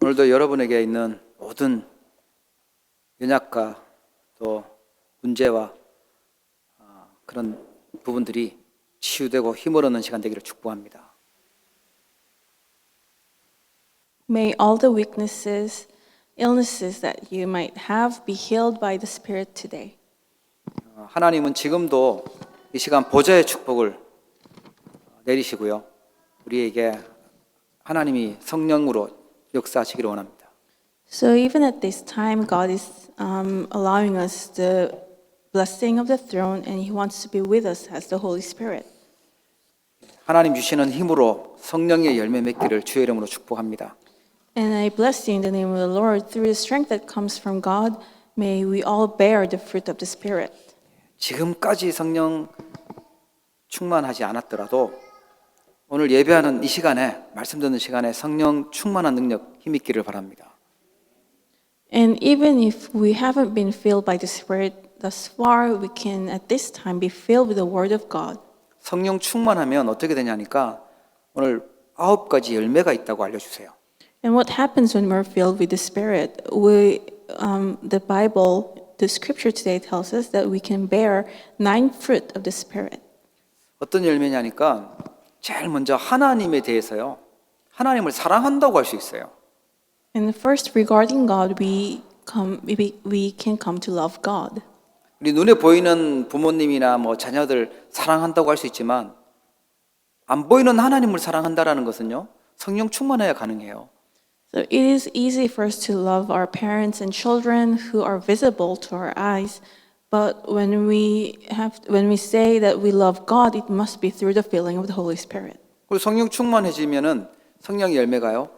오늘도 여러분에게 있는 모든 연약과 또 문제와 그런 부분들이 치유되고 힘을 얻는 시간 되기를 축복합니다. May all the weaknesses, illnesses that you might have be healed by the Spirit today. 하나님은 지금도 이 시간 보좌의 축복을 내리시고요. 우리에게 하나님이 성령으로 역사하시기를 원합니다. So even at this time, God is allowing us the blessing of the throne, and He wants to be with us as the Holy Spirit. 하나님 주시는 힘으로 성령의 열매 맺기를 주의 이름으로 축복합니다. And I bless you in the name of the Lord. Through the strength that comes from God, may we all bear the fruit of the Spirit. 지금까지 성령 충만하지 않았더라도 오늘 예배하는 이 시간에 말씀 듣는 시간에 성령 충만한 능력 힘 있기를 바랍니다. And even if we haven't been filled by the Spirit thus far, we can at this time be filled with the Word of God. 성령 충만하면 어떻게 되냐니까 오늘 9가지 열매가 있다고 알려주세요. And what happens when we're filled with the Spirit? The Bible, the Scripture today tells us that we can bear 9 fruit of the Spirit. 어떤 열매냐니까 제일 먼저 하나님에 대해서요. 하나님을 사랑한다고 할 수 있어요. And first, regarding God, we can come to love God. 우리 눈에 보이는 부모님이나 자녀들 사랑한다고 할 수 있지만 안 보이는 하나님을 사랑한다라는 것은요. 성령 충만해야 가능해요. So it is easy for us to love our parents and children who are visible to our eyes, but when we say that we love God, it must be through the filling of the Holy Spirit. 그리고 성령 충만해지면은 성령 열매가요.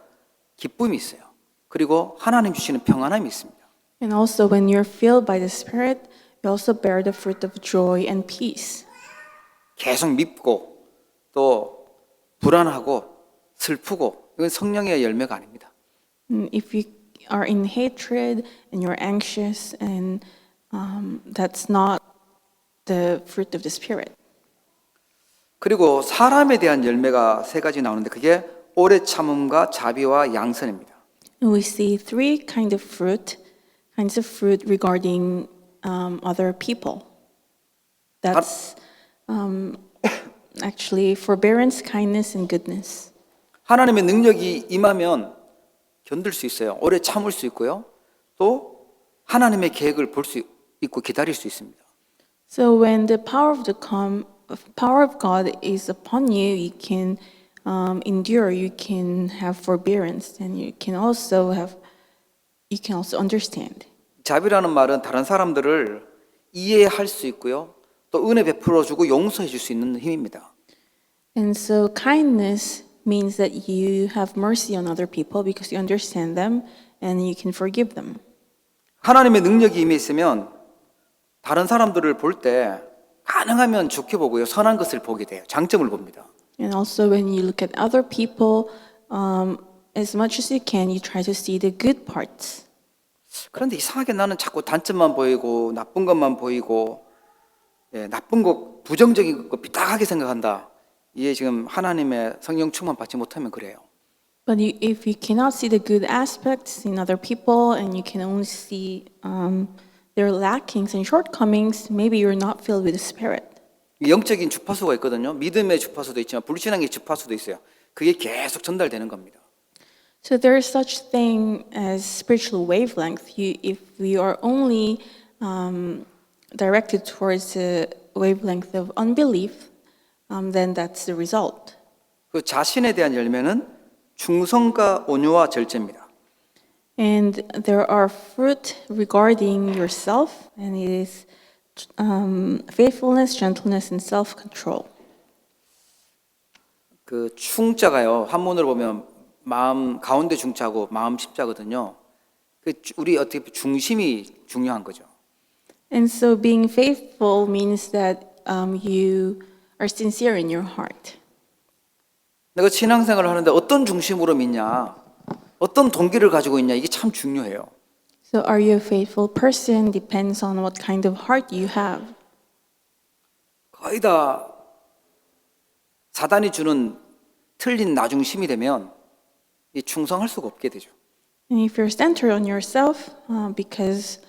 기쁨이 있어요. 그리고 하나님 주시는 평안함이 있습니다. And also when you're filled by the Spirit, you also bear the fruit of joy and peace. 계속 밉고 또 불안하고 슬프고 이건 성령의 열매가 아닙니다. If you are in hatred and you're anxious, and that's not the fruit of the Spirit. 그리고 사람에 대한 열매가 3가지 나오는데 그게 오래 참음과 자비와 양선입니다. And we see 3 kinds of fruit regarding other people. That's actually forbearance, kindness, and goodness. 하나님의 능력이 임하면 견딜 수 있어요. 오래 참을 수 있고요. 또 하나님의 계획을 볼 수 있고 기다릴 수 있습니다. So when the power of God is upon you, you can endure, you can have forbearance, and you can also understand. 자비라는 말은 다른 사람들을 이해할 수 있고요. 또 은혜 베풀어 주고 용서해 줄 수 있는 힘입니다. And so kindness means that you have mercy on other people because you understand them and you can forgive them. 하나님의 능력이 임해 있으면 다른 사람들을 볼 때 가능하면 좋게 보고요. 선한 것을 보게 돼요. 장점을 봅니다. And also when you look at other people, as much as you can, you try to see the good parts. 그런데 이상하게 나는 자꾸 단점만 보이고 나쁜 것만 보이고 나쁜 것, 부정적인 것 삐딱하게 생각한다. 이게 지금 하나님의 성령 충만 받지 못하면 그래요. But if you cannot see the good aspects in other people and you can only see their lackings and shortcomings, maybe you're not filled with the Spirit. 영적인 주파수가 있거든요. 믿음의 주파수도 있지만 불신앙의 주파수도 있어요. 그게 계속 전달되는 겁니다. So there is such thing as spiritual wavelength. If we are only directed towards the wavelength of unbelief, then that's the result. 그 자신에 대한 열매는 충성과 온유와 절제입니다. And there are fruit regarding yourself, and it is faithfulness, gentleness, and self-control. 그 충자가요. 한문으로 보면 마음 가운데 중자고 마음 십자거든요. 그 우리 어떻게 중심이 중요한 거죠. And so being faithful means that you are sincere in your heart. 내가 신앙생활을 하는데 어떤 중심으로 믿냐, 어떤 동기를 가지고 있냐 이게 참 중요해요. So are you a faithful person depends on what kind of heart you have. 거의 다 사단이 주는 틀린 나중심이 되면 이 충성할 수가 없게 되죠. And if you're centered on yourself because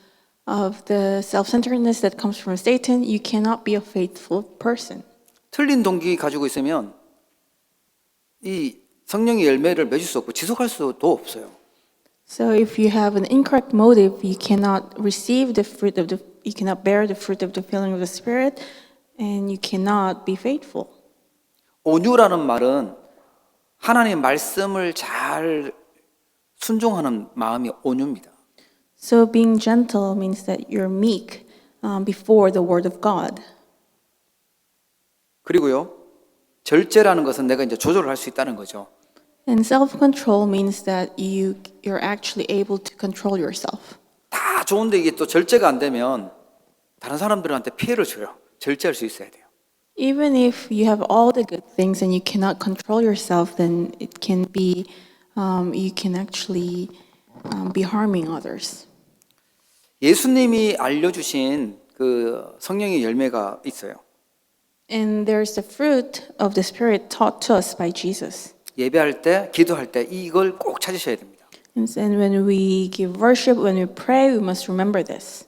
of the self-centeredness that comes from Satan, you cannot be a faithful person. 틀린 동기 가지고 있으면 이 성령의 열매를 맺을 수 없고 지속할 수도 없어요. So if you have an incorrect motive, you cannot receive the fruit of you cannot bear the fruit of the filling of the Spirit, and you cannot be faithful. 온유라는 말은 하나님의 말씀을 잘 순종하는 마음이 온유입니다. So being gentle means that you're meek before the word of God. 그리고요, 절제라는 것은 내가 이제 조절을 할 수 있다는 거죠. And self-control means that you're actually able to control yourself. 다 좋은데 이게 또 절제가 안 되면 다른 사람들한테 피해를 줘요. 절제할 수 있어야 돼요. Even if you have all the good things and you cannot control yourself, then it can be you can actually be harming others. 예수님이 알려주신 그 성령의 열매가 있어요. And there's the fruit of the Spirit taught to us by Jesus. 예배할 때, 기도할 때 이걸 꼭 찾으셔야 됩니다. And when we give worship, when we pray, we must remember this.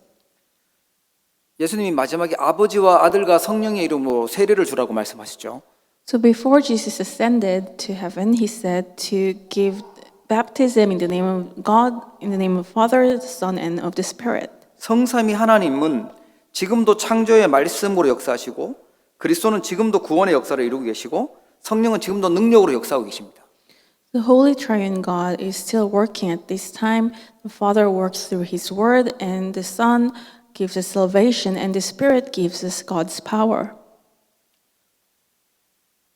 예수님이 마지막에 아버지와 아들과 성령의 이름으로 세례를 주라고 말씀하시죠. So before Jesus ascended to heaven, he said to give baptism in the name of God, in the name of Father, the Son, and of the Spirit. 성삼위 하나님은 지금도 창조의 말씀으로 역사하시고 그리스도는 지금도 구원의 역사를 이루고 계시고 성령은 지금도 능력으로 역사하고 계십니다. The Holy Triune God is still working at this time. The Father works through His Word, and the Son gives us salvation, and the Spirit gives us God's power.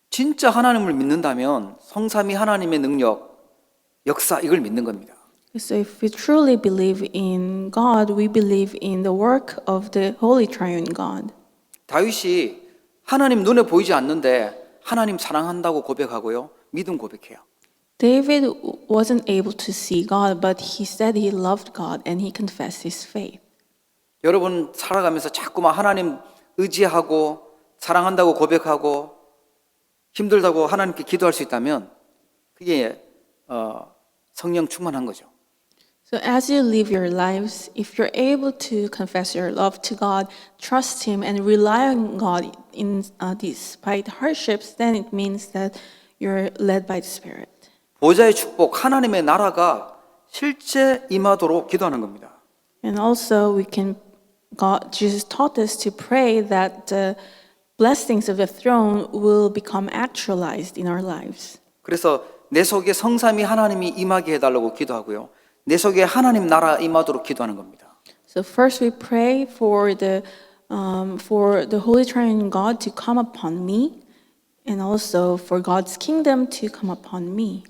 진짜 하나님을 믿는다면 성삼위 하나님의 능력, 역사 이걸 믿는 겁니다. So if we truly believe in God, we believe in the work of the Holy Triune God. 다윗이 하나님 눈에 보이지 않는데 하나님 사랑한다고 고백하고요. 믿음 고백해요. David wasn't able to see God, but he said he loved God and he confessed his faith. 여러분 살아가면서 자꾸만 하나님 의지하고 사랑한다고 고백하고 힘들다고 하나님께 기도할 수 있다면 그게 성령 충만한 거죠. So as you live your lives, if you're able to confess your love to God, trust Him, and rely on God despite hardships, then it means that you're led by the Spirit. 보좌의 축복, 하나님의 나라가 실제 임하도록 기도하는 겁니다. And also, Jesus taught us to pray that the blessings of the throne will become actualized in our lives. 그래서 내 속에 성삼위 하나님이 임하게 해달라고 기도하고요. 내 속에 하나님 나라 임하도록 기도하는 겁니다. So first we pray for the Holy Triune God to come upon me, and also for God's kingdom to come upon me.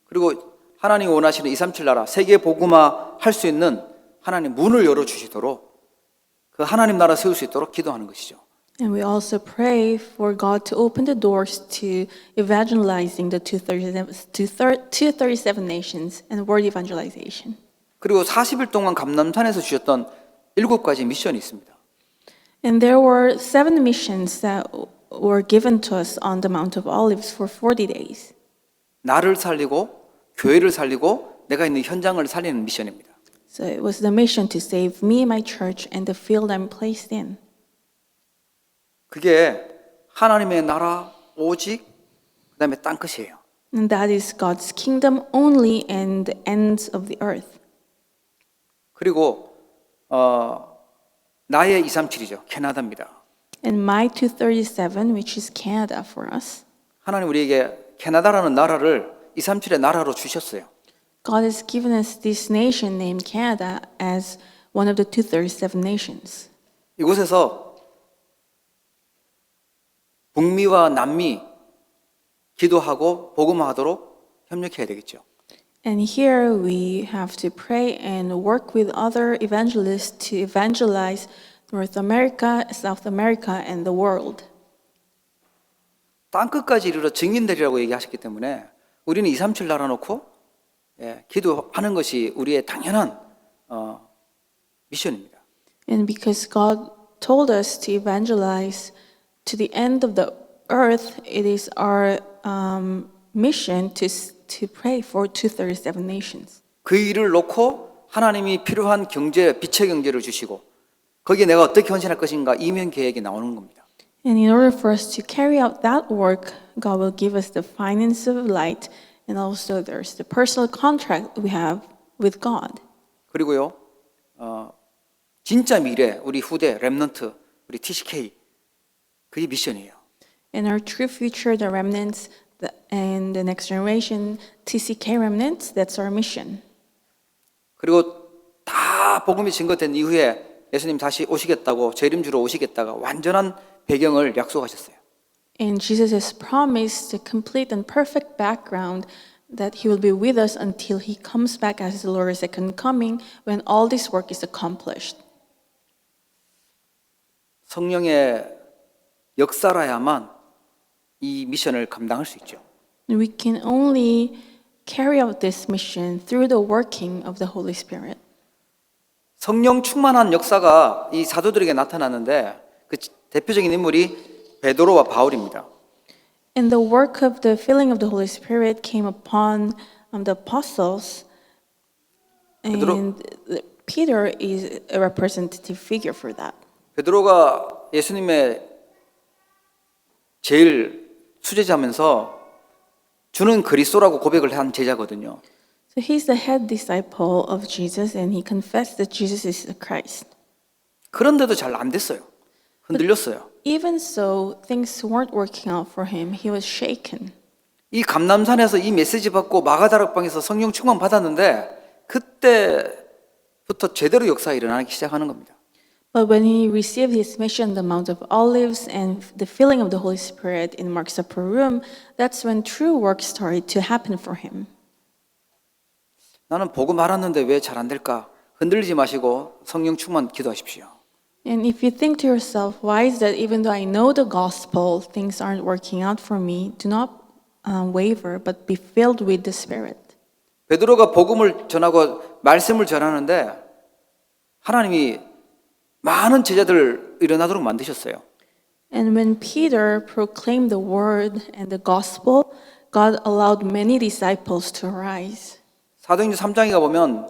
그리고 하나님이 원하시는 237 나라 세계 복음화 할 수 있는 하나님 문을 열어 주시도록 그 하나님 나라 세울 수 있도록 기도하는 것이죠. And we also pray for God to open the doors to evangelizing the 237 nations and word evangelization. 그리고 40일 동안 감람산에서 주셨던 7가지 미션이 있습니다. And there were 7 missions that were given to us on the Mount of Olives for 40 days. 나를 살리고 교회를 살리고 내가 있는 현장을 살리는 미션입니다. So it was the mission to save me, my church, and the field I'm placed in. 그게 하나님의 나라 오직 그다음에 땅 끝이에요. And that is God's kingdom only and the ends of the earth. 그리고 나의 237이죠. 캐나다입니다. And my 237, which is Canada for us. 하나님 우리에게 캐나다라는 나라를 237의 나라로 주셨어요. God has given us this nation named Canada as one of the 237 nations. 이곳에서 북미와 남미 기도하고 복음화하도록 협력해야 되겠죠. And here we have to pray and work with other evangelists to evangelize North America, South America, and the world. 땅 끝까지 이르러 증인되리라고 얘기하셨기 때문에 우리는 237 나라 놓고 기도하는 것이 우리의 당연한 미션입니다. And because God told us to evangelize to the end of the earth, it is our mission to pray for 237 nations. 그 일을 놓고 하나님이 필요한 경제, 빛의 경제를 주시고 거기에 내가 어떻게 헌신할 것인가 이면 계획이 나오는 겁니다. And in order for us to carry out that work, God will give us the finance of light, and also there's the personal contract we have with God. 그리고요, 진짜 미래, 우리 후대, 렘넌트, 우리 TCK, 그게 미션이에요. And our true future, the remnants, and the next generation, TCK remnants, that's our mission. 그리고 다 복음이 증거된 이후에 예수님 다시 오시겠다고 재림 주러 오시겠다가 완전한 배경을 약속하셨어요. And Jesus has promised a complete and perfect background that he will be with us until he comes back as the Lord's second coming when all this work is accomplished. 성령의 역사라야만 이 미션을 감당할 수 있죠. We can only carry out this mission through the working of the Holy Spirit. 성령 충만한 역사가 이 사도들에게 나타나는데 그 대표적인 인물이 베드로와 바울입니다. And the work of the filling of the Holy Spirit came upon the apostles, and Peter is a representative figure for that. 베드로가 예수님의 제일 수제자면서 주는 그리스도라고 고백을 한 제자거든요. So he's the head disciple of Jesus, and he confessed that Jesus is the Christ. 그런데도 잘 안 됐어요. 흔들렸어요. Even so, things weren't working out for him. He was shaken. 이 감람산에서 이 메시지 받고 마가다락방에서 성령 충만 받았는데 그때부터 제대로 역사가 일어나기 시작하는 겁니다. But when he received his mission on the Mount of Olives and the filling of the Holy Spirit in Mark's upper room, that's when true work started to happen for him. 나는 복음 알았는데 왜 잘 안 될까? 흔들리지 마시고 성령 충만 기도하십시오. And if you think to yourself, why is that even though I know the gospel, things aren't working out for me, do not waver, but be filled with the Spirit. 베드로가 복음을 전하고 말씀을 전하는데 하나님이 많은 제자들을 일어나도록 만드셨어요. And when Peter proclaimed the word and the gospel, God allowed many disciples to arise. 사도행전 3장에 가보면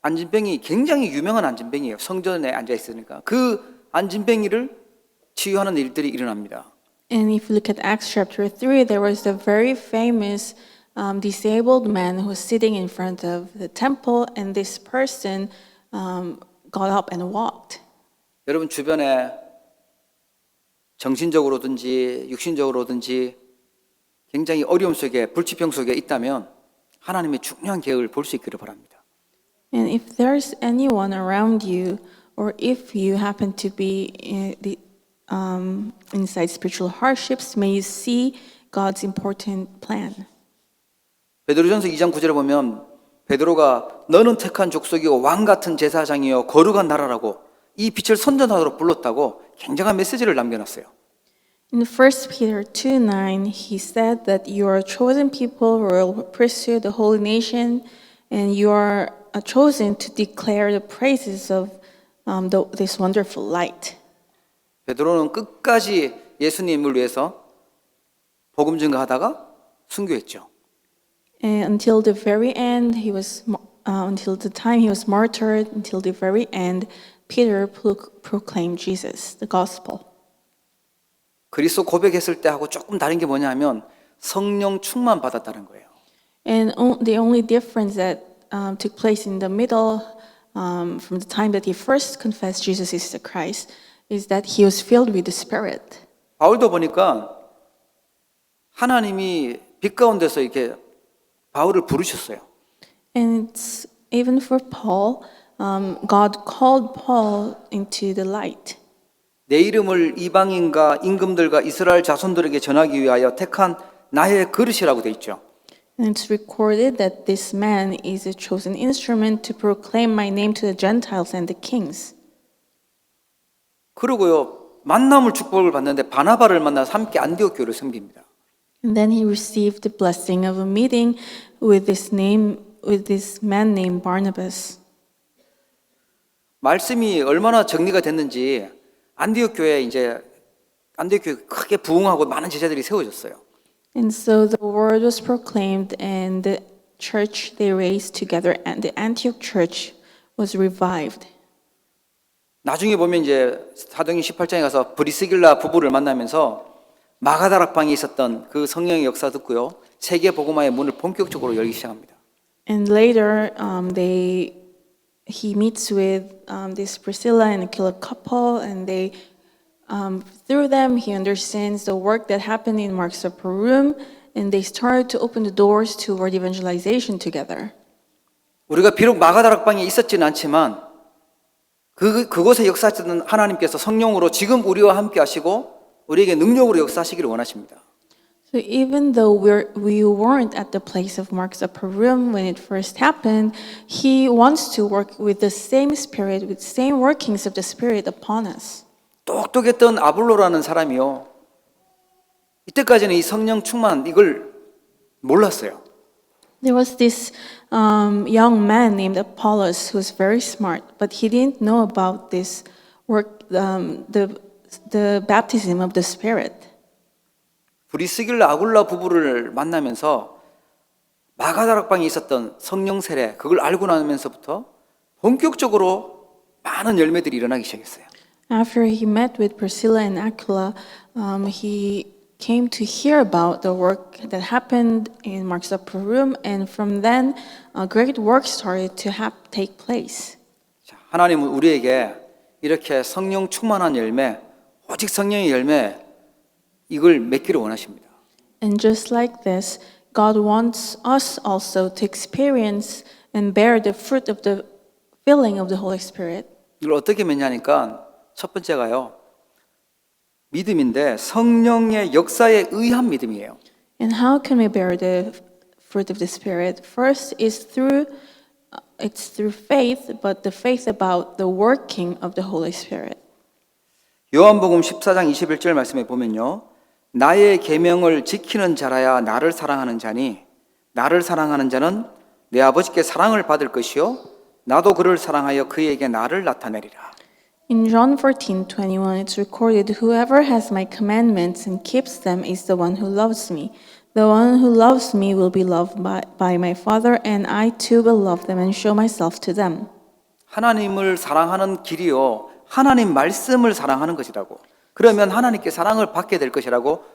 안진뱅이 굉장히 유명한 안진뱅이에요. 성전에 앉아 있으니까 그 안진뱅이를 치유하는 일들이 일어납니다. And if you look at Acts chapter 3, there was a very famous disabled man who was sitting in front of the temple, and this person got up and walked. 여러분 주변에 정신적으로든지 육신적으로든지 굉장히 어려움 속에 불치병 속에 있다면 하나님의 중요한 계획을 볼 수 있기를 바랍니다. And if there's anyone around you, or if you happen to be inside spiritual hardships, may you see God's important plan. 베드로전서 2장 9절에 보면 베드로가 너는 택한 족속이요 왕 같은 제사장이요 거룩한 나라라고 이 빛을 선전하도록 불렀다고 굉장한 메시지를 남겨놨어요. In 1 Peter 2:9, he said that you are a chosen people, royal priesthood, a holy nation, and you are chosen to declare the praises of this wonderful light. 베드로는 끝까지 예수님을 위해서 복음 증거하다가 순교했죠. And until the very end, until the time he was martyred, until the very end, Peter proclaimed Jesus, the gospel. 그리스도 고백했을 때하고 조금 다른 게 뭐냐면 성령 충만 받았다는 거예요. And the only difference that took place in the middle, from the time that he first confessed Jesus is the Christ, is that he was filled with the Spirit. 바울도 보니까 하나님이 빛 가운데서 이렇게 바울을 부르셨어요. And it's, even for Paul, God called Paul into the light. 내 이름을 이방인과 임금들과 이스라엘 자손들에게 전하기 위하여 택한 나의 그릇이라고 돼 있죠. And it's recorded that this man is a chosen instrument to proclaim my name to the Gentiles and the kings. 그리고요 만남을 축복을 받는데 바나바를 만나서 함께 안디옥 교회를 섬깁니다. And then he received the blessing of a meeting with this man named Barnabas. 말씀이 얼마나 정리가 됐는지 안디옥 교회 크게 부흥하고 많은 제자들이 세워졌어요. And so the word was proclaimed, and the church they raised together, and the Antioch church was revived. 나중에 보면 이제 사도행전 18장에 가서 브리스길라 부부를 만나면서 마가다락방에 있었던 그 성령의 역사 듣고요. 세계 복음화의 문을 본격적으로 열기 시작합니다. And later, he meets with this Priscilla and Aquila couple, and through them, he understands the work that happened in Mark's upper room, and they started to open the doors toward evangelization together. 우리가 비록 마가다락방에 있었지는 않지만 그곳에 역사하시던 하나님께서 성령으로 지금 우리와 함께 하시고 우리에게 능력으로 역사하시기를 원하십니다. So even though we weren't at the place of Mark's upper room when it first happened, he wants to work with the same spirit, with the same workings of the spirit upon us. 똑똑했던 아볼로라는 사람이요. 이때까지는 이 성령 충만 이걸 몰랐어요. There was this young man named Apollos who was very smart, but he didn't know about this work, the baptism of the Spirit. 브리스길라 아굴라 부부를 만나면서 마가다락방에 있었던 성령 세례 그걸 알고 나면서부터 본격적으로 많은 열매들이 일어나기 시작했어요. After he met with Priscilla and Aquila, he came to hear about the work that happened in Mark's upper room, and from then, great work started to take place. 자, 하나님은 우리에게 이렇게 성령 충만한 열매, 오직 성령의 열매 이걸 맺기를 원하십니다. And just like this, God wants us also to experience and bear the fruit of the filling of the Holy Spirit. 이걸 어떻게 맺냐니까 첫 번째가요. 믿음인데 성령의 역사에 의한 믿음이에요. And how can we bear the fruit of the Spirit? First is it's through faith, but the faith about the working of the Holy Spirit. 요한복음 14장 21절 말씀에 보면요. 나의 계명을 지키는 자라야 나를 사랑하는 자니 나를 사랑하는 자는 내 아버지께 사랑을 받을 것이요 나도 그를 사랑하여 그에게 나를 나타내리라. In John 14:21, it's recorded, "Whoever has my commandments and keeps them is the one who loves me. The one who loves me will be loved by my Father, and I too will love them and show myself to them." 하나님을 사랑하는 길이요. 하나님 말씀을 사랑하는 것이라고. 그러면 하나님께 사랑을 받게 될 것이라고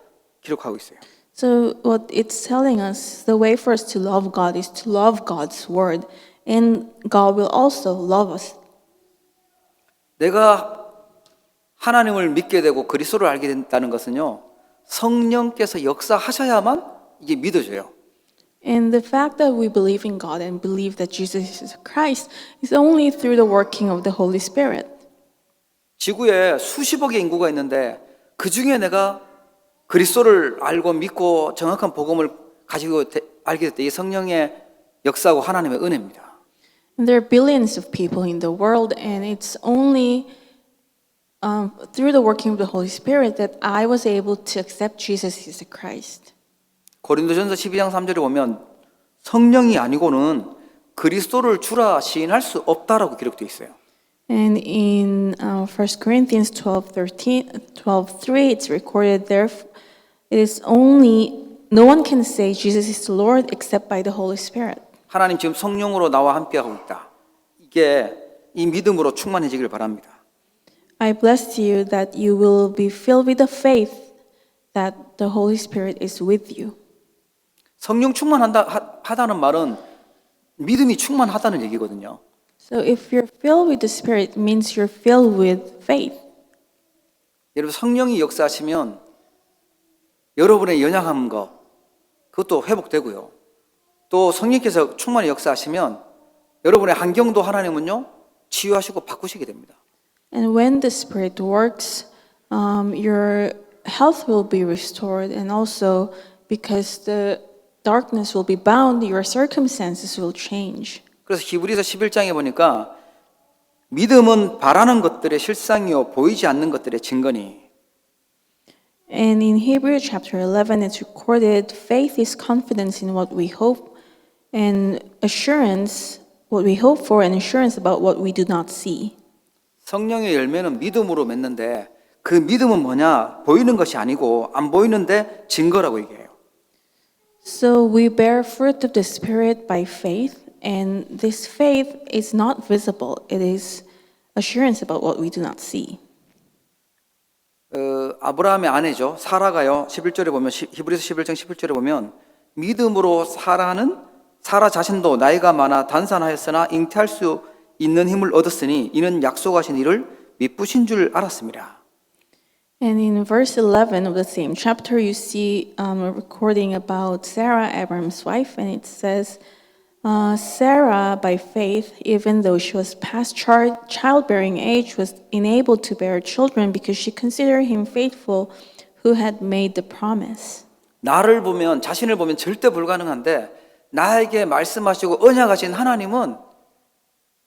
기록하고 있어요. So what it's telling us, the way for us to love God is to love God's word, and God will also love us. 내가 하나님을 믿게 되고 그리스도를 알게 된다는 것은요. 성령께서 역사하셔야만 이게 믿어져요. And the fact that we believe in God and believe that Jesus is Christ is only through the working of the Holy Spirit. 지구에 수십억의 인구가 있는데 그 중에 내가 그리스도를 알고 믿고 정확한 복음을 가지고 알게 됐다. 이 성령의 역사하고 하나님의 은혜입니다. And there are billions of people in the world, and it's only through the working of the Holy Spirit that I was able to accept Jesus as the Christ. 고린도전서 12장 3절에 보면 성령이 아니고는 그리스도를 주라 시인할 수 없다라고 기록되어 있어요. And in 1 Corinthians 12:3, it's recorded there, it is only, no one can say Jesus is the Lord except by the Holy Spirit. 하나님 지금 성령으로 나와 함께하고 있다. 이게 이 믿음으로 충만해지길 바랍니다. I bless you that you will be filled with the faith that the Holy Spirit is with you. 성령 충만하다는 말은 믿음이 충만하다는 얘기거든요. So if you're filled with the Spirit, it means you're filled with faith. 여러분 성령이 역사하시면 여러분의 연약한 거 그것도 회복되고요. 또 성령께서 충만히 역사하시면 여러분의 환경도 하나님은요 치유하시고 바꾸시게 됩니다. And when the Spirit works, your health will be restored, and also because the darkness will be bound, your circumstances will change. 그래서 히브리서 11장에 보니까 믿음은 바라는 것들의 실상이요 보이지 않는 것들의 증거니. And in Hebrew chapter 11, it's recorded, faith is confidence in what we hope, and assurance, what we hope for, and assurance about what we do not see. 성령의 열매는 믿음으로 맺는데 그 믿음은 뭐냐? 보이는 것이 아니고 안 보이는데 증거라고 얘기해요. So we bear fruit of the Spirit by faith, and this faith is not visible. It is assurance about what we do not see. 아브라함의 아내죠. 사라가요. 11절에 보면 히브리서 11장 11절에 보면 믿음으로 사라 자신도 나이가 많아 단산하였으나 잉태할 수 있는 힘을 얻었으니 이는 약속하신 이를 미쁘신 줄 알았습니다. And in verse 11 of the same chapter, you see a recording about Sarah, Abraham's wife, and it says, Sarah, by faith, even though she was past childbearing age, was enabled to bear children because she considered him faithful who had made the promise. 나를 보면 자신을 보면 절대 불가능한데 나에게 말씀하시고 언약하신 하나님은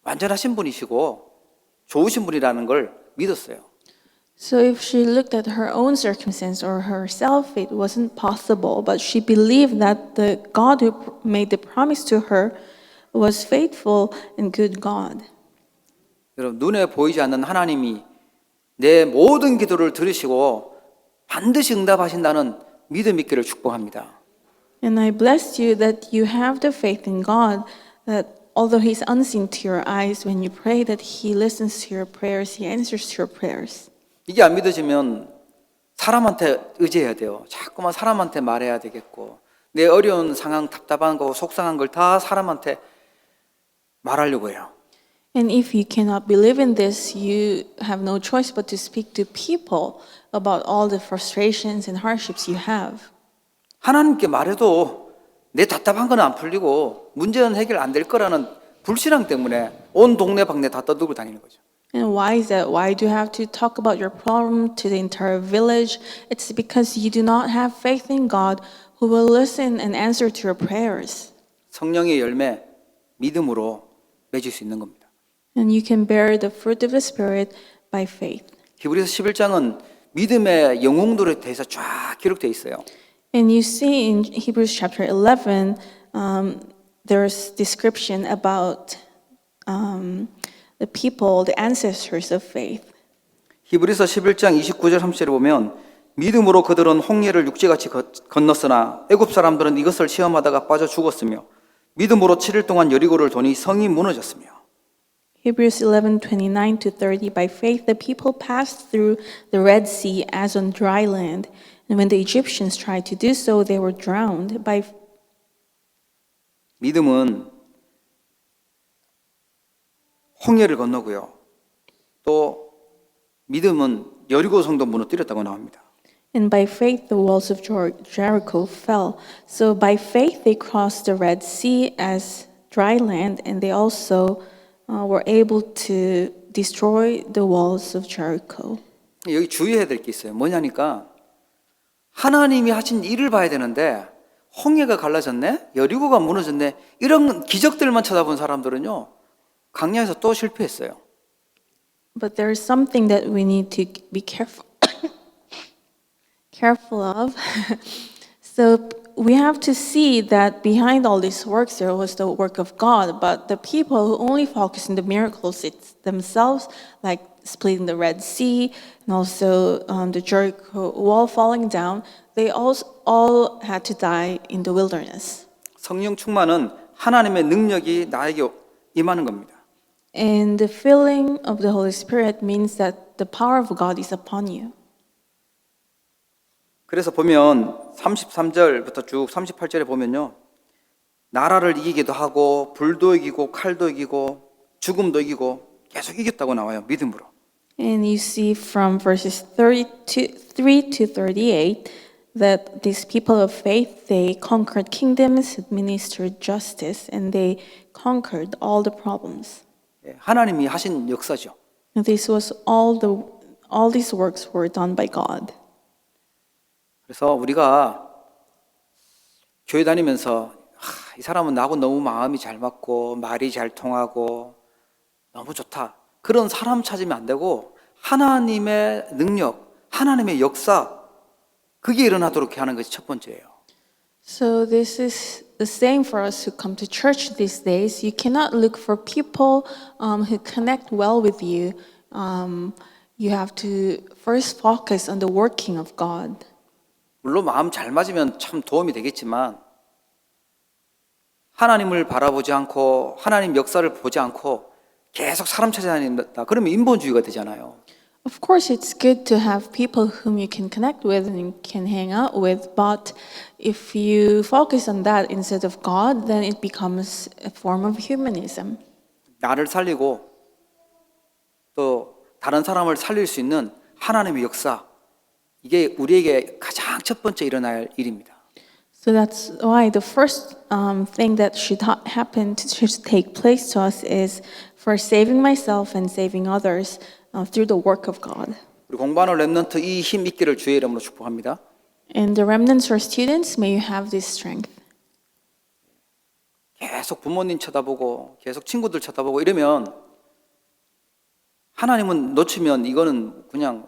완전하신 분이시고 좋으신 분이라는 걸 믿었어요. So if she looked at her own circumstance or herself, it wasn't possible, but she believed that the God who made the promise to her was faithful and good God. 여러분 눈에 보이지 않는 하나님이 내 모든 기도를 들으시고 반드시 응답하신다는 믿음 있기를 축복합니다. And I bless you that you have the faith in God, that although He's unseen to your eyes, when you pray, that He listens to your prayers, He answers to your prayers. 이게 안 믿어지면 사람한테 의지해야 돼요. 자꾸만 사람한테 말해야 되겠고 내 어려운 상황, 답답한 거, 속상한 걸 다 사람한테 말하려고 해요. And if you cannot believe in this, you have no choice but to speak to people about all the frustrations and hardships you have. 하나님께 말해도 내 답답한 건 안 풀리고 문제는 해결 안 될 거라는 불신앙 때문에 온 동네 방네 다 떠들고 다니는 거죠. And why is that? Why do you have to talk about your problem to the entire village? It's because you do not have faith in God who will listen and answer to your prayers. 성령의 열매, 믿음으로 맺을 수 있는 겁니다. And you can bear the fruit of the Spirit by faith. 히브리서 11장은 믿음의 영웅들에 대해서 쫙 기록되어 있어요. And you see in Hebrews chapter 11, there's description about the people, the ancestors of faith. 히브리서 11장 29절 30절에 보면 믿음으로 그들은 홍해를 육지같이 건넜으나 애굽 사람들은 이것을 시험하다가 빠져 죽었으며 믿음으로 7일 동안 여리고를 도니 성이 무너졌으며. Hebrews 11:29 to 30. By faith, the people passed through the Red Sea as on dry land, and when the Egyptians tried to do so, they were drowned. By 믿음은 홍해를 건너고요. 또 믿음은 여리고 성도 무너뜨렸다고 나옵니다. And by faith, the walls of Jericho fell. So by faith, they crossed the Red Sea as dry land, and they also were able to destroy the walls of Jericho. 여기 주의해야 될 게 있어요. 뭐냐니까 하나님이 하신 일을 봐야 되는데 홍해가 갈라졌네, 여리고가 무너졌네, 이런 기적들만 쳐다본 사람들은요 강야에서 또 실패했어요. But there is something that we need to be careful of. So we have to see that behind all these works there was the work of God, but the people who only focus on the miracles themselves, like splitting the Red Sea and also the Jericho wall falling down, they all had to die in the wilderness. 성령 충만은 하나님의 능력이 나에게 임하는 겁니다. And the filling of the Holy Spirit means that the power of God is upon you. 그래서 보면 33절부터 쭉 38절에 보면요. 나라를 이기기도 하고 불도 이기고 칼도 이기고 죽음도 이기고 계속 이겼다고 나와요. 믿음으로. And you see from verses 33 to 38 that these people of faith, they conquered kingdoms, administered justice, and they conquered all the problems. 하나님이 하신 역사죠. And this was all these works were done by God. 그래서 우리가 교회 다니면서 이 사람은 나하고 너무 마음이 잘 맞고 말이 잘 통하고 너무 좋다. 그런 사람 찾으면 안 되고 하나님의 능력, 하나님의 역사 그게 일어나도록 하는 것이 첫 번째예요. So this is the same for us who come to church these days. You cannot look for people who connect well with you. You have to first focus on the working of God. 물론 마음 잘 맞으면 참 도움이 되겠지만 하나님을 바라보지 않고 하나님 역사를 보지 않고 계속 사람 찾아다닌다. 그러면 인본주의가 되잖아요. Of course, it's good to have people whom you can connect with and you can hang out with, but if you focus on that instead of God, then it becomes a form of humanism. 나를 살리고 또 다른 사람을 살릴 수 있는 하나님의 역사, 이게 우리에게 가장 첫 번째 일어날 일입니다. So that's why the first thing that should should take place to us is first saving myself and saving others through the work of God. 우리 공부하는 렘넌트 이 힘 있기를 주의 이름으로 축복합니다. And the remnants or students, may you have this strength. 계속 부모님 쳐다보고 계속 친구들 쳐다보고 이러면 하나님은 놓치면 이거는 그냥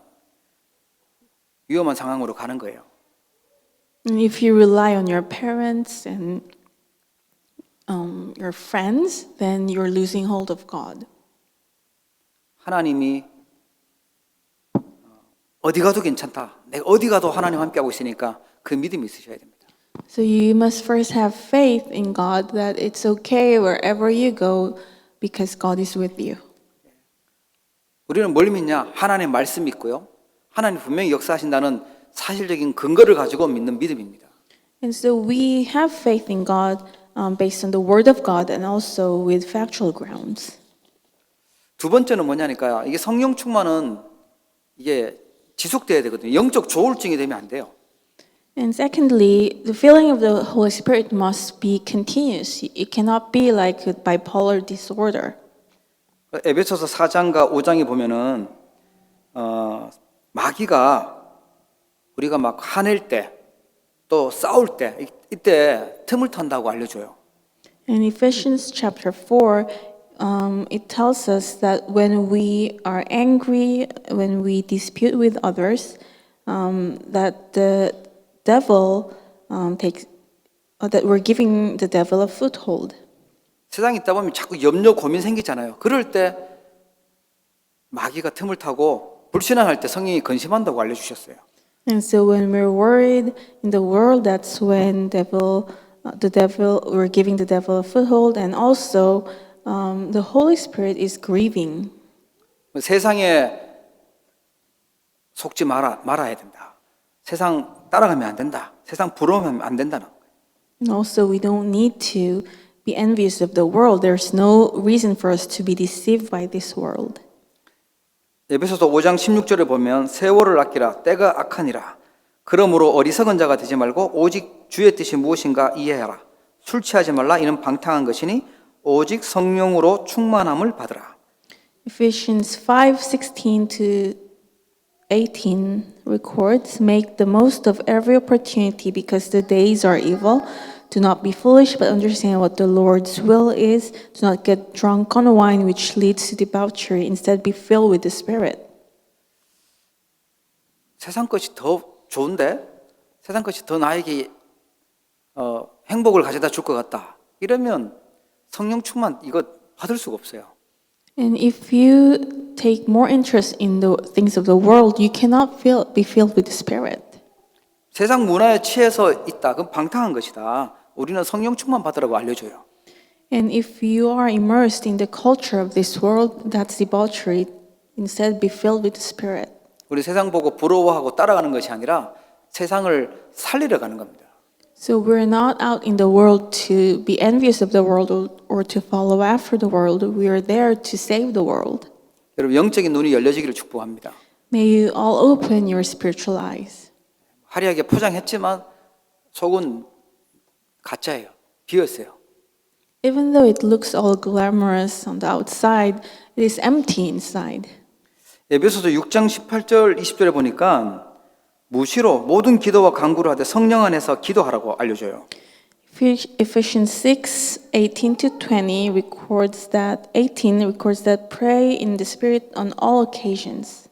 위험한 상황으로 가는 거예요. And if you rely on your parents and your friends, then you're losing hold of God. 하나님이 어디 가도 괜찮다. 내가 어디 가도 하나님 함께하고 있으니까 그 믿음이 있으셔야 됩니다. So you must first have faith in God that it's okay wherever you go because God is with you. 우리는 뭘 믿냐? 하나님의 말씀 믿고요. 하나님 분명히 역사하신다는 사실적인 근거를 가지고 믿는 믿음입니다. And so we have faith in God based on the Word of God and also with factual grounds. 두 번째는 뭐냐니까요. 이게 성령 충만은 이게 지속돼야 되거든요. 영적 조울증이 되면 안 돼요. And secondly, the feeling of the Holy Spirit must be continuous. It cannot be like a bipolar disorder. 에베소서 4장과 5장에 보면은 마귀가 우리가 막 화낼 때 또 싸울 때 이때 틈을 탄다고 알려줘요. In Ephesians chapter 4, it tells us that when we are angry, when we dispute with others, that the devil that we're giving the devil a foothold. 세상에 있다 보면 자꾸 염려 고민 생기잖아요. 그럴 때 마귀가 틈을 타고 불신앙할 때 성령이 근심한다고 알려주셨어요. And so when we're worried in the world, that's when we're giving the devil a foothold, and also the Holy Spirit is grieving. 세상에 속지 말아야 된다. 세상 따라가면 안 된다. 세상 부러우면 안 된다는 거예요. And also we don't need to be envious of the world. There's no reason for us to be deceived by this world. 에베소서 5장 16절에 보면 세월을 아끼라 때가 악하니라. 그러므로 어리석은 자가 되지 말고 오직 주의 뜻이 무엇인가 이해하라. 술 취하지 말라. 이는 방탕한 것이니 오직 성령으로 충만함을 받으라. Ephesians 5:16 to 18 records, make the most of every opportunity because the days are evil. Do not be foolish, but understand what the Lord's will is. Do not get drunk on wine, which leads to debauchery. Instead, be filled with the Spirit. 세상 것이 더 좋은데? 세상 것이 더 나에게 행복을 가져다 줄 것 같다. 이러면 성령 충만 이거 받을 수가 없어요. And if you take more interest in the things of the world, you cannot be filled with the Spirit. 세상 문화에 취해서 있다. 그건 방탕한 것이다. 우리는 성령 충만 받으라고 알려줘요. And if you are immersed in the culture of this world, that's debauchery. Instead, be filled with the Spirit. 우리 세상 보고 부러워하고 따라가는 것이 아니라 세상을 살리러 가는 겁니다. So we're not out in the world to be envious of the world or to follow after the world. We are there to save the world. 여러분 영적인 눈이 열려지기를 축복합니다. May you all open your spiritual eyes. 화려하게 포장했지만 속은 가짜예요. 비었어요. Even though it looks all glamorous on the outside, it is empty inside. 에베소서 6장 18절 20절에 보니까 무시로 모든 기도와 간구를 하되 성령 안에서 기도하라고 알려줘요. Ephesians 6:18 to 20 records that pray in the Spirit on all occasions.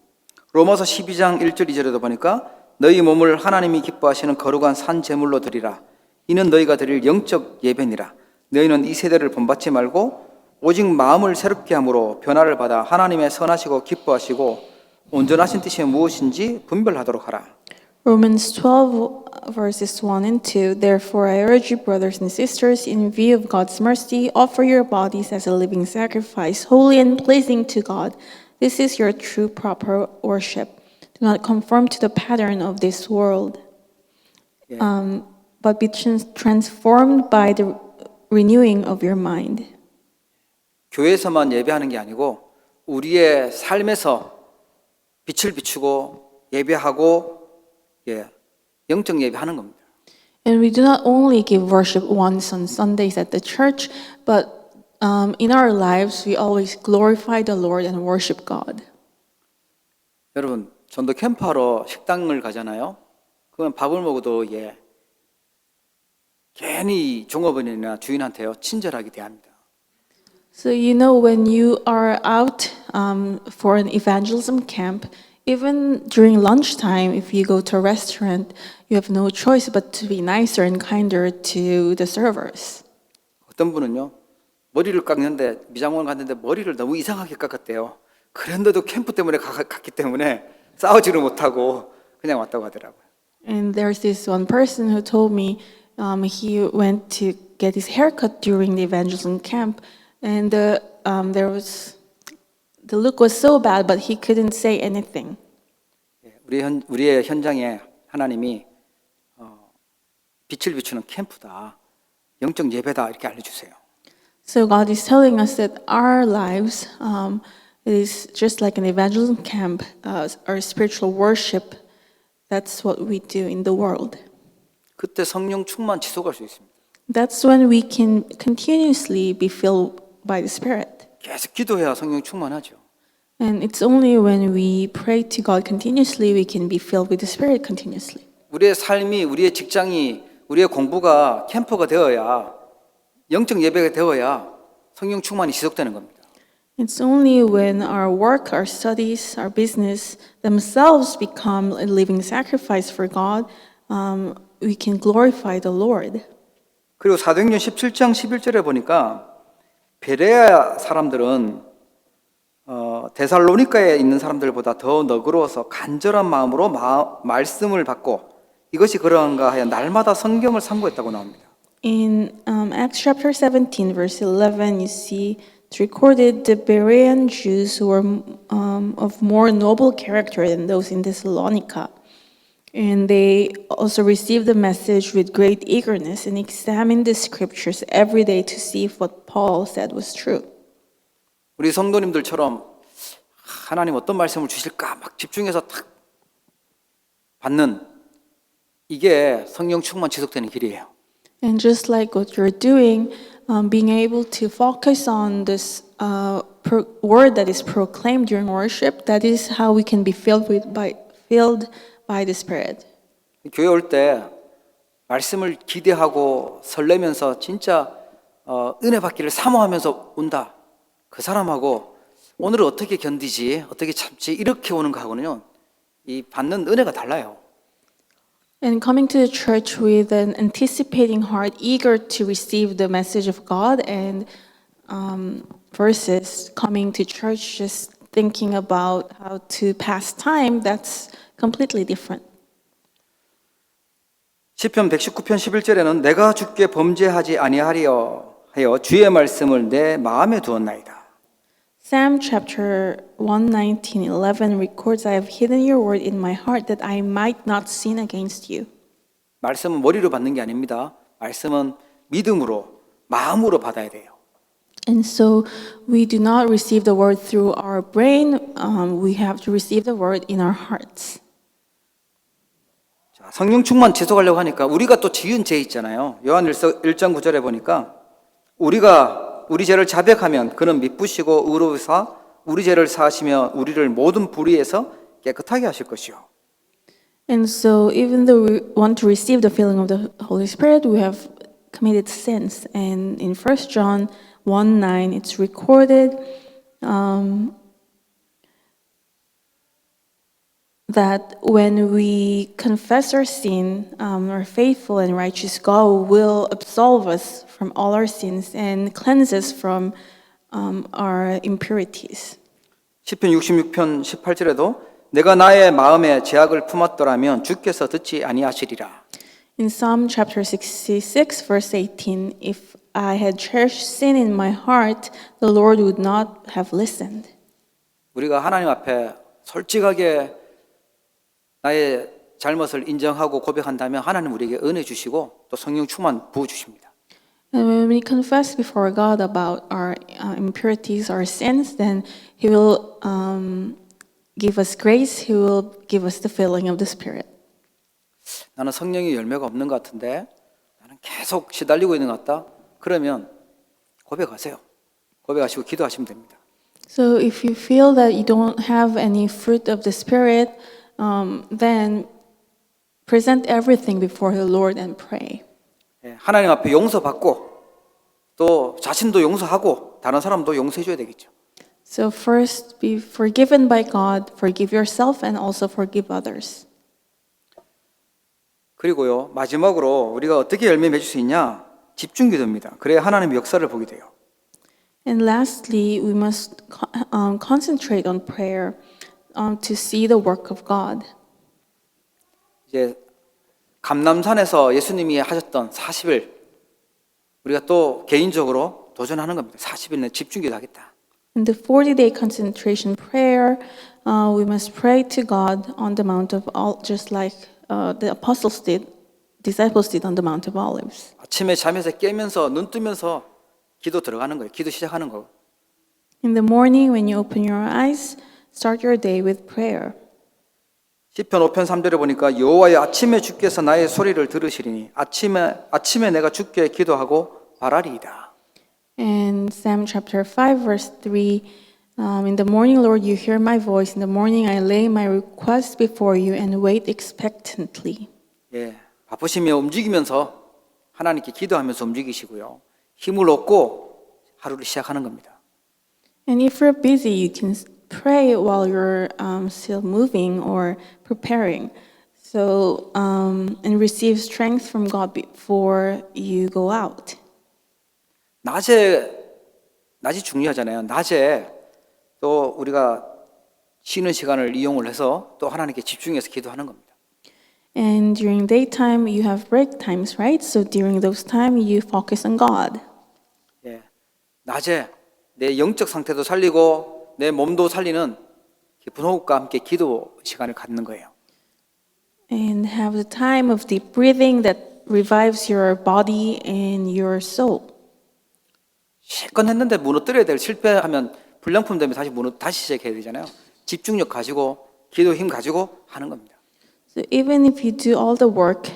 로마서 12장 1절 2절에도 보니까 너희 몸을 하나님이 기뻐하시는 거룩한 산 제물로 드리라. 이는 너희가 드릴 영적 예배니라. 너희는 이 세대를 본받지 말고 오직 마음을 새롭게 함으로 변화를 받아 하나님의 선하시고 기뻐하시고 온전하신 뜻이 무엇인지 분별하도록 하라. Romans 12 verses 1 and 2. Therefore, I urge you, brothers and sisters, in view of God's mercy, offer your bodies as a living sacrifice, holy and pleasing to God. This is your true, proper worship. Do not conform to the pattern of this world, but be transformed by the renewing of your mind. 교회에서만 예배하는 게 아니고 우리의 삶에서 빛을 비추고 예배하고 영적 예배하는 겁니다. And we do not only give worship once on Sundays at the church, but in our lives we always glorify the Lord and worship God. 여러분, 전도 캠프하러 식당을 가잖아요. 그러면 밥을 먹어도 괜히 종업원이나 주인한테요 친절하게 대합니다. So you know when you are out for an evangelism camp, even during lunchtime, if you go to a restaurant, you have no choice but to be nicer and kinder to the servers. 어떤 분은요 머리를 깎는데 미장원 갔는데 머리를 너무 이상하게 깎았대요. 그런데도 캠프 때문에 갔기 때문에 싸우지를 못하고 그냥 왔다고 하더라고요. And there's this one person who told me he went to get his haircut during the evangelism camp, and the look was so bad, but he couldn't say anything. 우리의 현장에 하나님이 빛을 비추는 캠프다, 영적 예배다 이렇게 알려주세요. So God is telling us that our lives is just like an evangelism camp, our spiritual worship. That's what we do in the world. 그때 성령 충만 지속할 수 있습니다. That's when we can continuously be filled by the Spirit. 계속 기도해야 성령 충만하죠. And it's only when we pray to God continuously we can be filled with the Spirit continuously. 우리의 삶이, 우리의 직장이, 우리의 공부가 캠프가 되어야, 영적 예배가 되어야 성령 충만이 지속되는 겁니다. It's only when our work, our studies, our business themselves become a living sacrifice for God, we can glorify the Lord. 그리고 사도행전 17장 11절에 보니까 베레아 사람들은 데살로니가에 있는 사람들보다 더 너그러워서 간절한 마음으로 말씀을 받고 이것이 그러한가 하여 날마다 성경을 상고했다고 나옵니다. In Acts chapter 17, verse 11, you see it's recorded the Berean Jews who were of more noble character than those in Thessalonica. And they also received the message with great eagerness and examined the scriptures every day to see if what Paul said was true. 우리 성도님들처럼 하나님 어떤 말씀을 주실까 막 집중해서 탁 받는 이게 성령 충만 지속되는 길이에요. And just like what you're doing, being able to focus on this word that is proclaimed during worship, that is how we can be filled by the Spirit. 교회 올 때 말씀을 기대하고 설레면서 진짜 은혜 받기를 사모하면서 온다. 그 사람하고 오늘을 어떻게 견디지, 어떻게 참지 이렇게 오는 거하고는요, 이 받는 은혜가 달라요. And coming to the church with an anticipating heart, eager to receive the message of God, and versus coming to church just thinking about how to pass time, that's completely different. 시편 119편 11절에는 내가 주께 범죄하지 아니하리여 하여 주의 말씀을 내 마음에 두었나이다. Psalm chapter 119:11 records, I have hidden your word in my heart that I might not sin against you. 말씀은 머리로 받는 게 아닙니다. 말씀은 믿음으로, 마음으로 받아야 돼요. And so we do not receive the word through our brain, we have to receive the word in our hearts. 자, 성령 충만 지속하려고 하니까 우리가 또 지은 죄 있잖아요. 요한일서 1장 9절에 보니까 우리가 우리 죄를 자백하면 그는 미쁘시고 의로우사 우리 죄를 사하시며 우리를 모든 불의에서 깨끗하게 하실 것이요. And so even though we want to receive the filling of the Holy Spirit, we have committed sins. And in 1 John 1:9, it's recorded that when we confess our sin, our faithful and righteous God will absolve us from all our sins and cleanse us from our impurities. 시편 66편 18절에도 내가 나의 마음에 죄악을 품었더라면 주께서 듣지 아니하시리라. In Psalm chapter 66, verse 18, if I had cherished sin in my heart, the Lord would not have listened. 우리가 하나님 앞에 솔직하게 나의 잘못을 인정하고 고백한다면 하나님 우리에게 은혜 주시고 또 성령 충만 부어 주십니다. And when we confess before God about our impurities, our sins, then He will give us grace. He will give us the filling of the Spirit. 나는 성령의 열매가 없는 것 같은데 나는 계속 시달리고 있는 것 같다. 그러면 고백하세요. 고백하시고 기도하시면 됩니다. So if you feel that you don't have any fruit of the Spirit, then present everything before the Lord and pray. 예, 하나님 앞에 용서받고 또 자신도 용서하고 다른 사람도 용서해 줘야 되겠죠. So first, be forgiven by God, forgive yourself, and also forgive others. 그리고요 마지막으로 우리가 어떻게 열매 맺을 수 있냐? 집중 기도입니다. 그래야 하나님의 역사를 보게 돼요. And lastly, we must concentrate on prayer to see the work of God. 이제 감람산에서 예수님이 하셨던 40일 우리가 또 개인적으로 도전하는 겁니다. 40일 내 집중 기도하겠다. In the 40-day concentration prayer, we must pray to God on the Mount of Olives, just like the disciples did on the Mount of Olives. 아침에 잠에서 깨면서 눈 뜨면서 기도 들어가는 거예요. 기도 시작하는 거. In the morning, when you open your eyes, start your day with prayer. 시편 5편 3절에 보니까 여호와여 아침에 주께서 나의 소리를 들으시리니 아침에 내가 주께 기도하고 바라리이다. And Psalm chapter 5, verse 3, in the morning, Lord, you hear my voice. In the morning, I lay my request before you and wait expectantly. 예, 바쁘시면 움직이면서 하나님께 기도하면서 움직이시고요. 힘을 얻고 하루를 시작하는 겁니다. And if you're busy, you can pray while you're still moving or preparing. So, and receive strength from God before you go out. 낮이 중요하잖아요. 낮에 또 우리가 쉬는 시간을 이용을 해서 또 하나님께 집중해서 기도하는 겁니다. And during daytime, you have break times, right? So during those time, you focus on God. 예, 낮에 내 영적 상태도 살리고 내 몸도 살리는 깊은 호흡과 함께 기도 시간을 갖는 거예요. And have the time of deep breathing that revives your body and your soul. 실컷 했는데 무너뜨려야 될 실패하면 불량품 되면 다시 시작해야 되잖아요. 집중력 가지고 기도 힘 가지고 하는 겁니다. So even if you do all the work,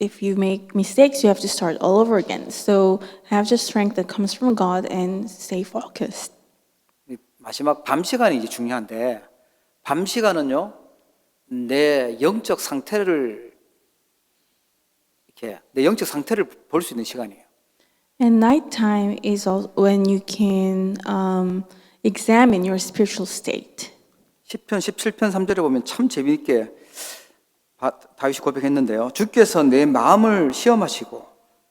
if you make mistakes, you have to start all over again. So have the strength that comes from God and stay focused. 마지막 밤 시간이 이제 중요한데 밤 시간은요 내 영적 상태를 볼 수 있는 시간이에요. And nighttime is when you can examine your spiritual state. 시편 17편 3절에 보면 참 재미있게 다윗이 고백했는데요. 주께서 내 마음을 시험하시고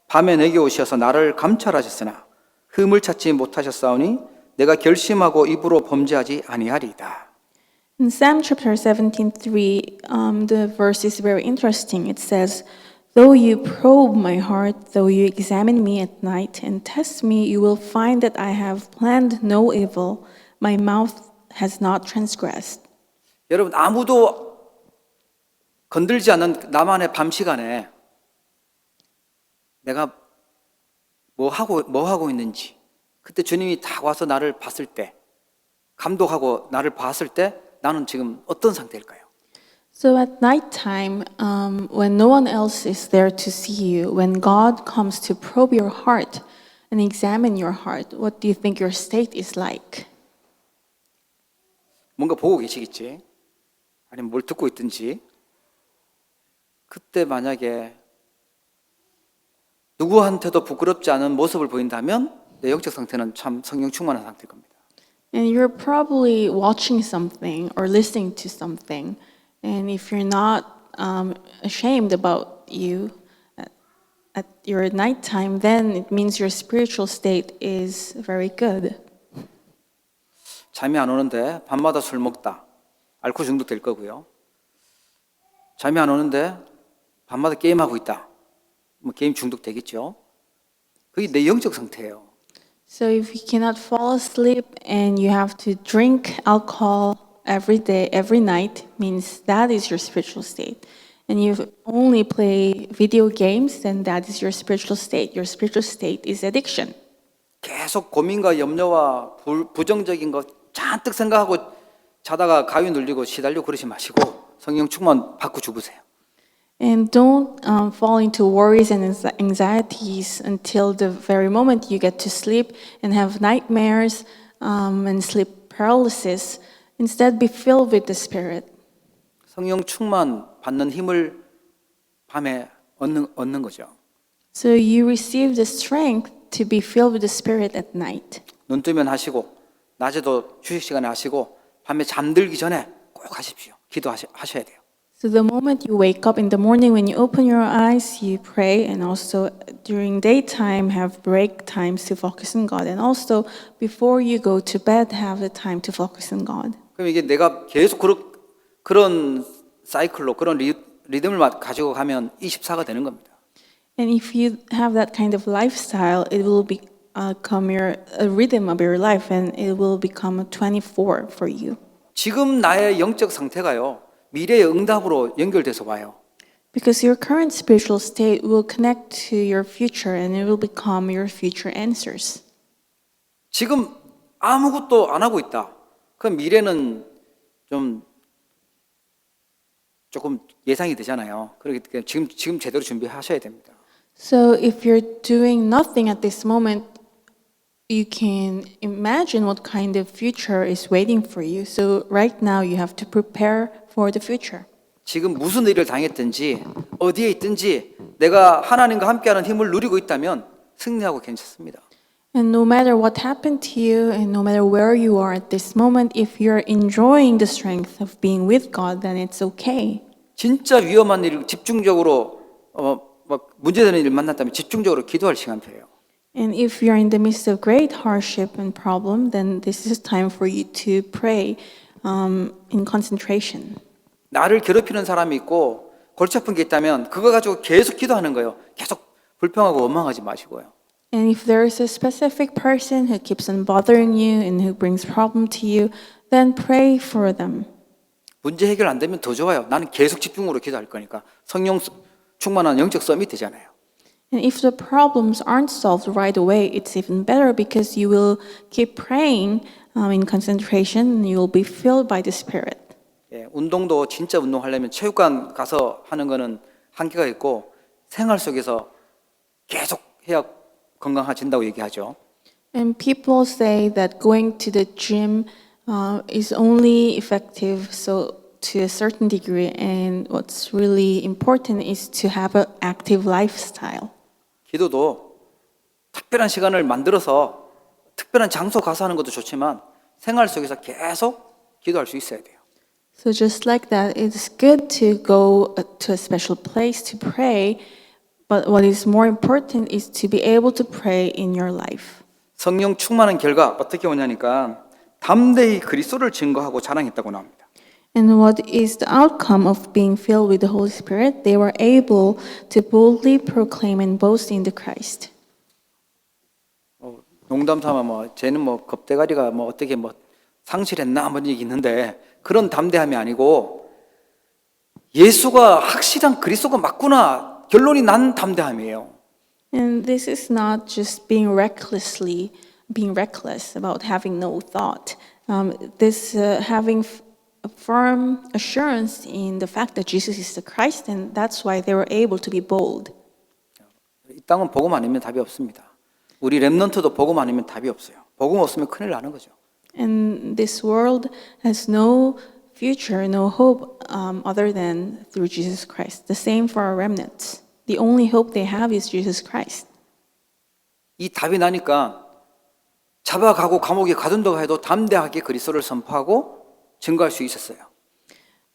밤에 내게 오셔서 나를 감찰하셨으나 흠을 찾지 못하셨사오니 내가 결심하고 입으로 범죄하지 아니하리이다. In Psalm chapter 17:3, the verse is very interesting. It says, "Though you probe my heart, though you examine me at night and test me, you will find that I have planned no evil. My mouth has not transgressed." 여러분 아무도 건들지 않는 나만의 밤 시간에 내가 뭐 하고 있는지 그때 주님이 다 와서 나를 봤을 때 감독하고 나를 봤을 때 나는 지금 어떤 상태일까요? So at nighttime, when no one else is there to see you, when God comes to probe your heart and examine your heart, what do you think your state is like? 뭔가 보고 계시겠지? 아니면 뭘 듣고 있든지 그때 만약에 누구한테도 부끄럽지 않은 모습을 보인다면 내 영적 상태는 참 성령 충만한 상태일 겁니다. And you're probably watching something or listening to something. And if you're not ashamed about you at your nighttime, then it means your spiritual state is very good. 잠이 안 오는데 밤마다 술 먹다 알코올 중독 될 거고요. 잠이 안 오는데 밤마다 게임하고 있다. 뭐 게임 중독되겠죠. 그게 내 영적 상태예요. So if you cannot fall asleep and you have to drink alcohol every day, every night, means that is your spiritual state. And you only play video games, then that is your spiritual state. Your spiritual state is addiction. 계속 고민과 염려와 부정적인 거 잔뜩 생각하고 자다가 가위 눌리고 시달리고 그러지 마시고 성령 충만 받고 주무세요. And don't fall into worries and anxieties until the very moment you get to sleep and have nightmares and sleep paralysis. Instead, be filled with the Spirit. 성령 충만 받는 힘을 밤에 얻는 거죠. So you receive the strength to be filled with the Spirit at night. 눈 뜨면 하시고 낮에도 휴식 시간에 하시고 밤에 잠들기 전에 꼭 하십시오. 기도하셔야 돼요. So the moment you wake up in the morning, when you open your eyes, you pray, and also during daytime have break times to focus on God, and also before you go to bed have the time to focus on God. 그럼 이게 내가 계속 그런 사이클로 그런 리듬을 가지고 가면 24가 되는 겁니다. And if you have that kind of lifestyle, it will become a rhythm of your life, and it will become a 24 for you. 지금 나의 영적 상태가요. 미래의 응답으로 연결돼서 와요. Because your current spiritual state will connect to your future, and it will become your future answers. 지금 아무것도 안 하고 있다. 그럼 미래는 조금 예상이 되잖아요. 그렇기 때문에 지금 제대로 준비하셔야 됩니다. So if you're doing nothing at this moment, you can imagine what kind of future is waiting for you. So right now you have to prepare for the future. 지금 무슨 일을 당했든지 어디에 있든지 내가 하나님과 함께하는 힘을 누리고 있다면 승리하고 괜찮습니다. And no matter what happened to you and no matter where you are at this moment, if you're enjoying the strength of being with God, then it's okay. 진짜 위험한 일 집중적으로 막 문제되는 일을 만났다면 집중적으로 기도할 시간표예요. And if you're in the midst of great hardship and problem, then this is time for you to pray in concentration. 나를 괴롭히는 사람이 있고 골치 아픈 게 있다면 그거 가지고 계속 기도하는 거예요. 계속 불평하고 원망하지 마시고요. And if there is a specific person who keeps on bothering you and who brings problem to you, then pray for them. 문제 해결 안 되면 더 좋아요. 나는 계속 집중으로 기도할 거니까. 성령 충만한 영적 썸이 되잖아요. And if the problems aren't solved right away, it's even better because you will keep praying in concentration and you will be filled by the Spirit. 예, 운동도 진짜 운동하려면 체육관 가서 하는 거는 한계가 있고 생활 속에서 계속 해야 건강해진다고 얘기하죠. And people say that going to the gym is only effective so to a certain degree, and what's really important is to have an active lifestyle. 기도도 특별한 시간을 만들어서 특별한 장소 가서 하는 것도 좋지만 생활 속에서 계속 기도할 수 있어야 돼요. So just like that, it's good to go to a special place to pray, but what is more important is to be able to pray in your life. 성령 충만한 결과 어떻게 오냐니까 담대히 그리스도를 증거하고 자랑했다고 나옵니다. And what is the outcome of being filled with the Holy Spirit? They were able to boldly proclaim and boast in the Christ. 농담 삼아 쟤는 겁대가리가 어떻게 상실했나 한번 얘기 있는데 그런 담대함이 아니고 예수가 확실한 그리스도가 맞구나 결론이 난 담대함이에요. And this is not just being reckless about having no thought. Having a firm assurance in the fact that Jesus is the Christ, and that's why they were able to be bold. 이 땅은 복음 아니면 답이 없습니다. 우리 렘넌트도 복음 아니면 답이 없어요. 복음 없으면 큰일 나는 거죠. And this world has no future, no hope other than through Jesus Christ. The same for our remnants. The only hope they have is Jesus Christ. 이 답이 나니까 잡아가고 감옥에 가둔다고 해도 담대하게 그리스도를 선포하고 증거할 수 있었어요.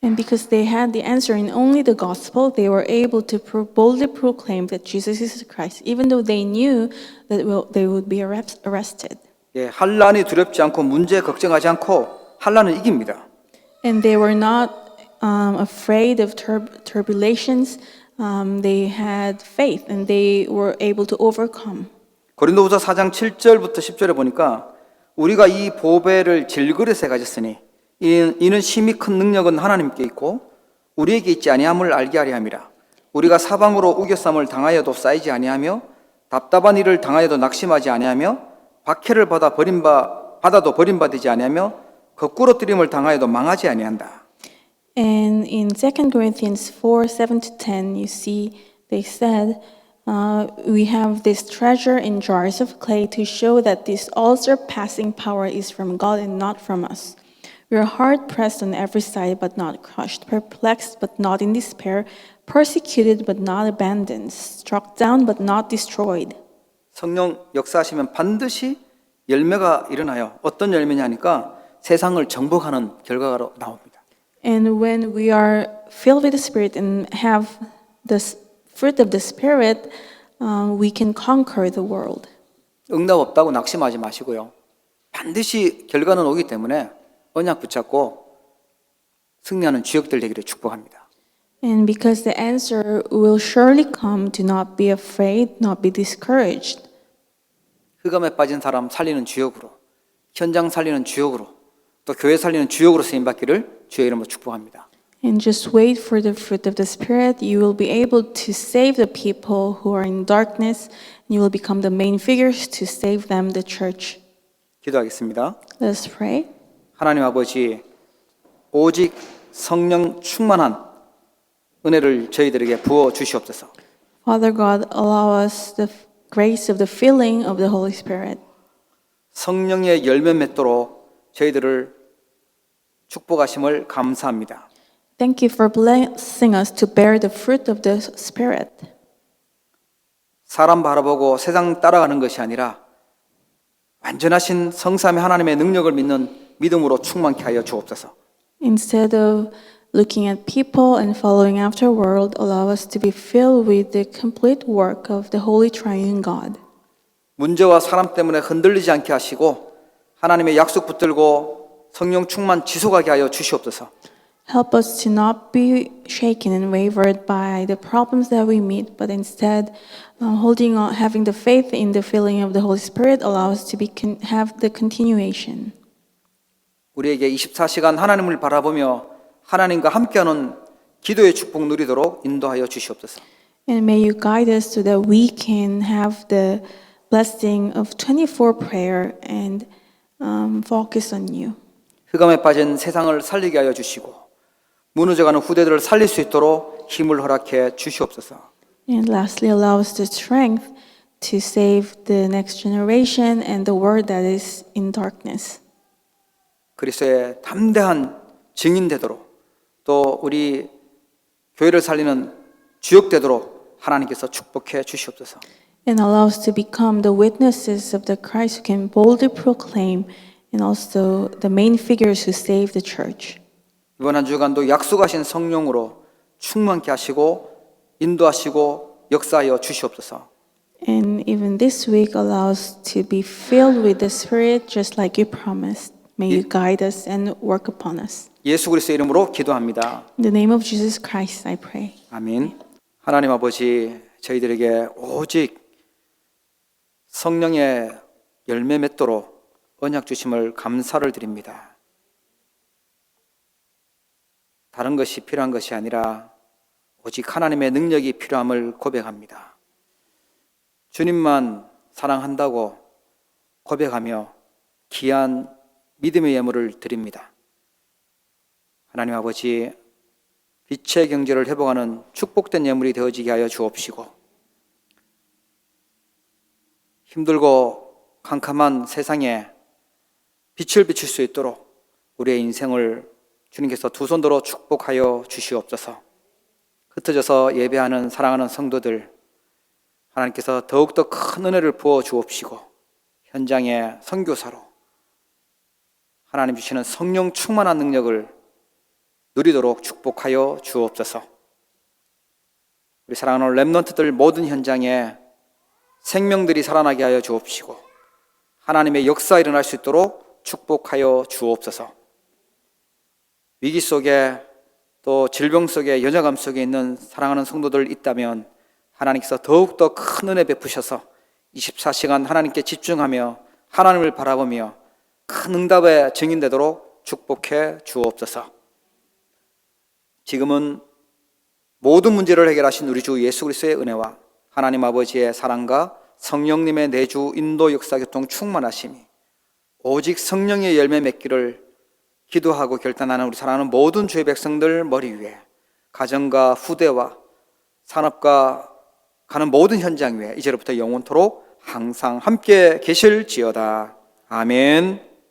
And because they had the answer in only the gospel, they were able to boldly proclaim that Jesus is the Christ, even though they knew that they would be arrested. 예, 환난이 두렵지 않고 문제 걱정하지 않고 환난을 이깁니다. And they were not afraid of turbulations, they had faith and they were able to overcome. 고린도후서 4장 7절부터 10절에 보니까 우리가 이 보배를 질그릇에 가졌으니 이는 심히 큰 능력은 하나님께 있고 우리에게 있지 아니함을 알게 하려 함이라. 우리가 사방으로 우겨쌈을 당하여도 쌓이지 아니하며 답답한 일을 당하여도 낙심하지 아니하며 박해를 받아도 버림받지 아니하며 거꾸로 뜨림을 당하여도 망하지 아니한다. And in 2 Corinthians 4, 7 to 10, you see they said, we have this treasure in jars of clay to show that this all-surpassing power is from God and not from us. We are hard pressed on every side but not crushed, perplexed but not in despair, persecuted but not abandoned, struck down but not destroyed. 성령 역사하시면 반드시 열매가 일어나요. 어떤 열매냐 하니까 세상을 정복하는 결과가 나옵니다. And when we are filled with the Spirit and have the fruit of the Spirit, we can conquer the world. 응답 없다고 낙심하지 마시고요. 반드시 결과는 오기 때문에 언약 붙잡고 승리하는 주역들 되기를 축복합니다. And because the answer will surely come, do not be afraid, not be discouraged. 흑암에 빠진 사람 살리는 주역으로, 현장 살리는 주역으로, 또 교회 살리는 주역으로 쓰임받기를 주의 이름으로 축복합니다. And just wait for the fruit of the Spirit. You will be able to save the people who are in darkness, and you will become the main figures to save them, the church. 기도하겠습니다. Let us pray. 하나님 아버지, 오직 성령 충만한 은혜를 저희들에게 부어 주시옵소서. Father God, allow us the grace of the filling of the Holy Spirit. 성령의 열매 맺도록 저희들을 축복하심을 감사합니다. Thank you for blessing us to bear the fruit of the Spirit. 사람 바라보고 세상 따라가는 것이 아니라 완전하신 성삼위 하나님의 능력을 믿는 믿음으로 충만케 하여 주옵소서. Instead of looking at people and following after world, allow us to be filled with the complete work of the Holy Triune God. 문제와 사람 때문에 흔들리지 않게 하시고 하나님의 약속 붙들고 성령 충만 지속하게 하여 주시옵소서. Help us to not be shaken and wavered by the problems that we meet, but instead, holding on, having the faith in the filling of the Holy Spirit, allow us to have the continuation. 우리에게 24시간 하나님을 바라보며 하나님과 함께하는 기도의 축복 누리도록 인도하여 주시옵소서. And may you guide us so that we can have the blessing of 24 prayer and focus on you. 흑암에 빠진 세상을 살리게 하여 주시고 무너져가는 후대들을 살릴 수 있도록 힘을 허락해 주시옵소서. And lastly, allow us the strength to save the next generation and the world that is in darkness. 그리스도의 담대한 증인 되도록 또 우리 교회를 살리는 주역 되도록 하나님께서 축복해 주시옵소서. And allow us to become the witnesses of the Christ who can boldly proclaim and also the main figures who save the church. 이번 한 주간도 약속하신 성령으로 충만케 하시고 인도하시고 역사하여 주시옵소서. And even this week, allow us to be filled with the Spirit just like you promised. May you guide us and work upon us. 예수 그리스도의 이름으로 기도합니다. In the name of Jesus Christ, I pray. 아멘. 하나님 아버지, 저희들에게 오직 성령의 열매 맺도록 언약 주심을 감사를 드립니다. 다른 것이 필요한 것이 아니라 오직 하나님의 능력이 필요함을 고백합니다. 주님만 사랑한다고 고백하며 귀한 믿음의 예물을 드립니다. 하나님 아버지, 빛의 경제를 회복하는 축복된 예물이 되어지게 하여 주옵시고 힘들고 캄캄한 세상에 빛을 비출 수 있도록 우리의 인생을 주님께서 두 손들어 축복하여 주시옵소서. 흩어져서 예배하는 사랑하는 성도들 하나님께서 더욱더 큰 은혜를 부어 주옵시고 현장의 선교사로 하나님 주시는 성령 충만한 능력을 누리도록 축복하여 주옵소서. 우리 사랑하는 렘넌트들 모든 현장에 생명들이 살아나게 하여 주옵시고 하나님의 역사 일어날 수 있도록 축복하여 주옵소서. 위기 속에 또 질병 속에 연약함 속에 있는 사랑하는 성도들 있다면 하나님께서 더욱더 큰 은혜 베푸셔서 24시간 하나님께 집중하며 하나님을 바라보며 큰 응답의 증인 되도록 축복해 주옵소서. 지금은 모든 문제를 해결하신 우리 주 예수 그리스도의 은혜와 하나님 아버지의 사랑과 성령님의 내주 인도 역사 교통 충만하심이 오직 성령의 열매 맺기를 기도하고 결단하는 우리 사랑하는 모든 주의 백성들 머리 위에, 가정과 후대와 산업과 가는 모든 현장 위에 이제로부터 영원토록 항상 함께 계실지어다. 아멘.